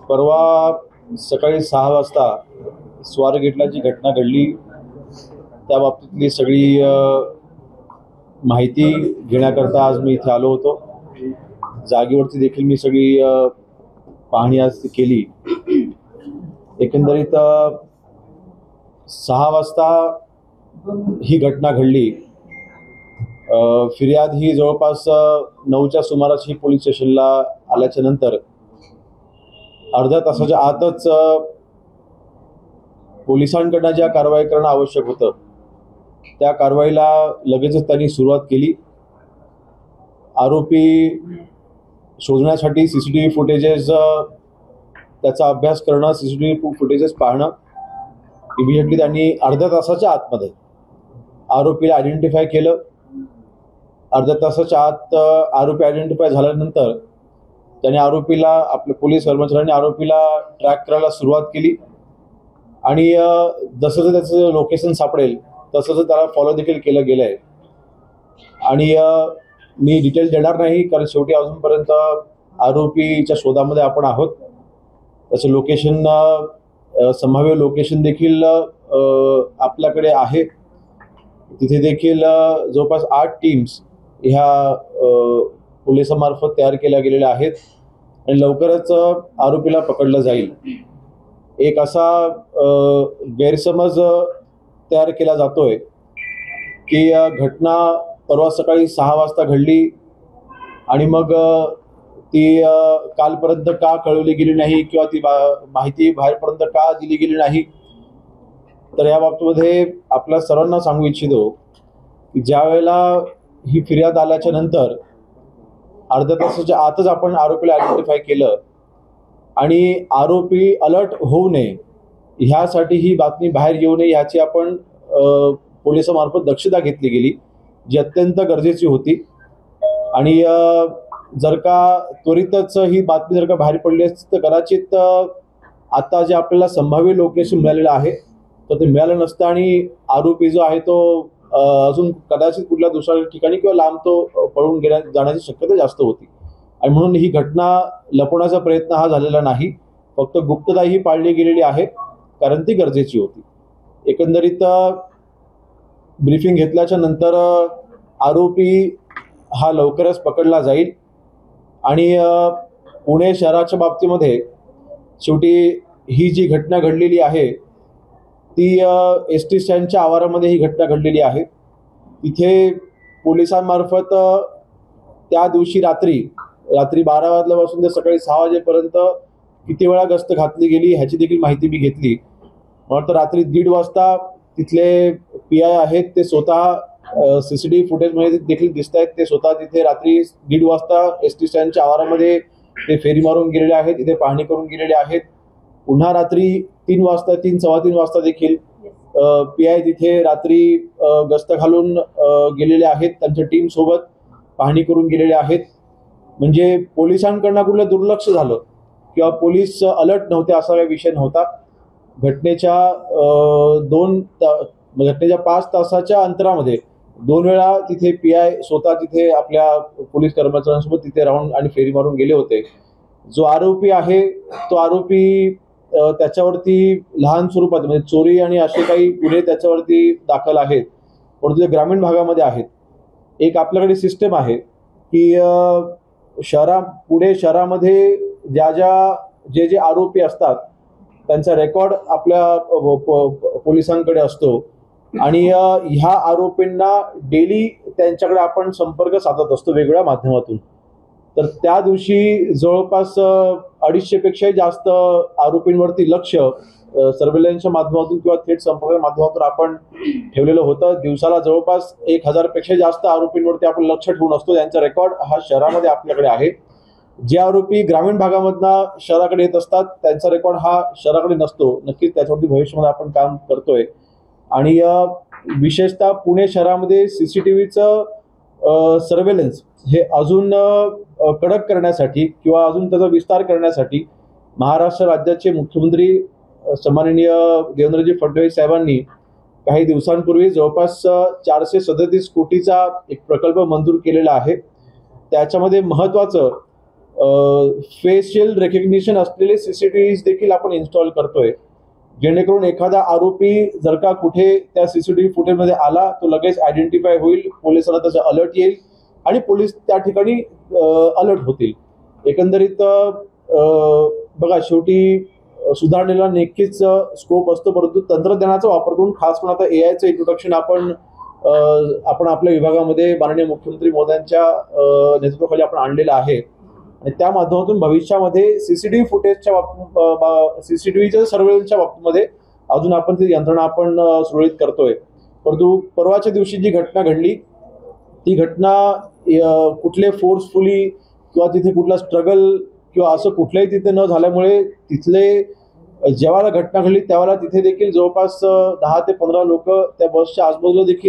परवा सकाळी 6 वाजता स्वारगेटला जी घटना घडली त्या बाबतीतली सगळी माहिती घेण्याकरता आज मी इथे आलो होतो. जागेवरती देखील मी सगळी पाहणी आज केली. एकंदरीत 6 वाजता ही घटना घडली. फिर्याद ही जवळपास 9च्या सुमारास ही पोलीस स्टेशनला आल्याच्या नंतर अर्ध्या तासाच्या आतच पोलिसांकडनं ज्या कारवाई करणं आवश्यक होतं त्या कारवाईला लगेचच त्यांनी सुरुवात केली. आरोपी शोधण्यासाठी सीसीटीव्ही फुटेजेस त्याचा अभ्यास करणं, सीसीटीव्ही फुटेजेस पाहणं. इमिडिएटली त्यांनी अर्ध्या तासाच्या आतमध्ये आरोपीला आयडेंटिफाय केलं. अर्ध्या तासाच्या आत आरोपी आयडेंटिफाय झाल्यानंतर त्यांनी आरोपीला, आपल्या पोलीस कर्मचाऱ्यांनी आरोपीला ट्रॅक करायला सुरुवात केली आणि जसं त्याचं लोकेशन सापडेल तसं त्याला फॉलो देखील केलं गेलं आहे. आणि मी डिटेल देणार नाही कारण शेवटी अजूनपर्यंत आरोपीच्या शोधामध्ये आपण आहोत. त्याचं लोकेशन, संभाव्य लोकेशन देखील आपल्याकडे आहे. तिथे देखील जवळपास 8 टीम्स ह्या पोलिसांमार्फत तयार केल्या गेलेल्या आहेत आणि लवकरच आरोपीला पकडलं जाईल. एक असा गैरसमज तयार केला जातोय की घटना परवा सकाळी 6 वाजता घडली आणि मग ती कालपर्यंत का कळवली गेली नाही किंवा ती माहिती बाहेरपर्यंत का दिली गेली नाही. तर या बाबतीमध्ये आपल्या सर्वांना सांगू इच्छितो की ज्या वेळेला ही फिर्याद आल्याच्या नंतर अर्ध्या तासाच्या आतच आपण आरोपीला आयडेंटिफाय केलं आणि आरोपी अलर्ट होऊ नये ह्यासाठी ही बातमी बाहेर येऊ नये ह्याची आपण पोलिसांमार्फत दक्षता घेतली गेली, जी अत्यंत गरजेची होती. आणि जर का त्वरितच ही बातमी जर का बाहेर पडली असती तर कदाचित आता जे आपल्याला संभाव्य लोकेशन मिळालेलं आहे तर ते मिळालं नसतं आणि आरोपी जो आहे तो अजून कदाचित कुठल्या दुसऱ्या ठिकाणी किंवा लांब तो पळून जाण्याची शक्यता जास्त होती. आणि म्हणून ही घटना लपवण्याचा प्रयत्न हा झालेला नाही, फक्त गुप्तता ही पाळली गेलेली आहे कारण ती गरजेची होती. एकंदरीत ब्रीफिंग घेतल्याच्या नंतर आरोपी हा लवकरच पकडला जाईल. आणि पुणे शहराच्या बाबतीमध्ये शेवटी ही जी घटना घडलेली आहे ती ST स्टँडच्या आवारामध्ये ही घटना घडलेली आहे. तिथे पोलिसांमार्फत त्या दिवशी रात्री 12 वाजल्यापासून ते सकाळी 6 वाजेपर्यंत किती वेळा गस्त घातली गेली ह्याची देखील माहिती मी घेतली. मला तर रात्री 1:30 वाजता तिथले PI आहेत ते स्वतः CCTV फुटेजमध्ये देखील दिसत आहेत. ते स्वतः तिथे रात्री 1:30 वाजता ST स्टँडच्या आवारामध्ये ते फेरी मारून गेलेले आहेत, तिथे पाहणी करून गेलेले आहेत. पुन्हा रात्री 3 वाजता, 3-3:15 वाजता देखील PI तिथे रात्री गस्त घालून गेलेले आहेत, त्यांच्या टीम सोबत पाहणी करून गेलेले आहेत. म्हणजे पोलिसांकडनं कुठलं दुर्लक्ष झालं किंवा पोलीस अलर्ट नव्हते असा काही विषय नव्हता. घटनेच्या 5 तासाच्या अंतरामध्ये 2 वेळा तिथे PI स्वतः तिथे आपल्या पोलीस कर्मचाऱ्यांसोबत तिथे राहून आणि फेरी मारून गेले होते. जो आरोपी आहे तो आरोपी त्याच्यावरती लहान स्वरूपात म्हणजे चोरी आणि असे काही गुन्हे त्याच्यावरती दाखल आहेत, परंतु ते ग्रामीण भागामध्ये आहेत. एक आपल्याकडे सिस्टम आहे की पुणे शहरामध्ये जे आरोपी असतात त्यांचा रेकॉर्ड आपल्या पोलिसांकडे असतो आणि ह्या आरोपींना डेली त्यांच्याकडे आपण संपर्क साधत असतो वेगवेगळ्या माध्यमातून. तर त्या दिवशी जवळपास 250 पेक्षाही जास्त आरोपींवरती लक्ष सर्व्हेलन्सच्या माध्यमातून किंवा थेट संपर्क माध्यमातून आपण ठेवलेलं होतं. दिवसाला जवळपास 1000 पेक्षा जास्त आरोपींवरती आपण लक्ष ठेवून असतो. त्यांचा रेकॉर्ड हा शहरामध्ये आपल्याकडे आहे. जे आरोपी ग्रामीण भागामधनं शहराकडे येत असतात त्यांचा रेकॉर्ड हा शहराकडे नसतो. नक्कीच त्याच्यावरती भविष्यामध्ये आपण काम करतोय. आणि विशेषतः पुणे शहरामध्ये CCTVचं सर्व्हेलन्स हे अजून कडक करण्यासाठी किंवा अजून त्याचा विस्तार करण्यासाठी महाराष्ट्र राज्याचे मुख्यमंत्री सन्माननीय देवेंद्रजी फडणवीस साहेबांनी काही दिवसांपूर्वी जवळपास 437 कोटीचा एक प्रकल्प मंजूर केलेला आहे. त्याच्यामध्ये महत्त्वाचं फेशियल रेकग्निशन असलेले सीसीटीव्ही देखील आपण इन्स्टॉल करतोय, जेणेकरून एखादा आरोपी जर का कुठे त्या सीसीटीव्ही फुटेजमध्ये आला तो लगेच आयडेंटिफाय होईल, पोलिसांना त्याचा अलर्ट येईल आणि पोलीस त्या ठिकाणी अलर्ट होतील. एकंदरीत बघा, शेवटी सुधारणेला नक्कीच स्कोप असतो, परंतु तंत्रज्ञानाचा वापर करून खास करून आता एआयचं इंट्रोडक्शन आपण आपल्या विभागामध्ये माननीय मुख्यमंत्री महोदयांच्या नेतृत्वाखाली आपण आणलेलं आहे आणि त्या माध्यमातून भविष्यामध्ये सीसीटीव्ही फुटेजच्या सीसीटीव्हीच्या सर्वेलन्सच्या बाबतीमध्ये अजून आपण ती यंत्रणा आपण सुरळीत करतोय. परंतु परवाच्या दिवशी जी घटना घडली ती घटना कुठले फोर्सफुली किंवा तिथे कुठला स्ट्रगल किंवा असं कुठल्याही तिथे न झाल्यामुळे तिथले जेव्हा घटना घडली त्यावेळेला तिथे देखील जवळपास 10 ते 15 लोक त्या बसच्या आजूबाजूला देखील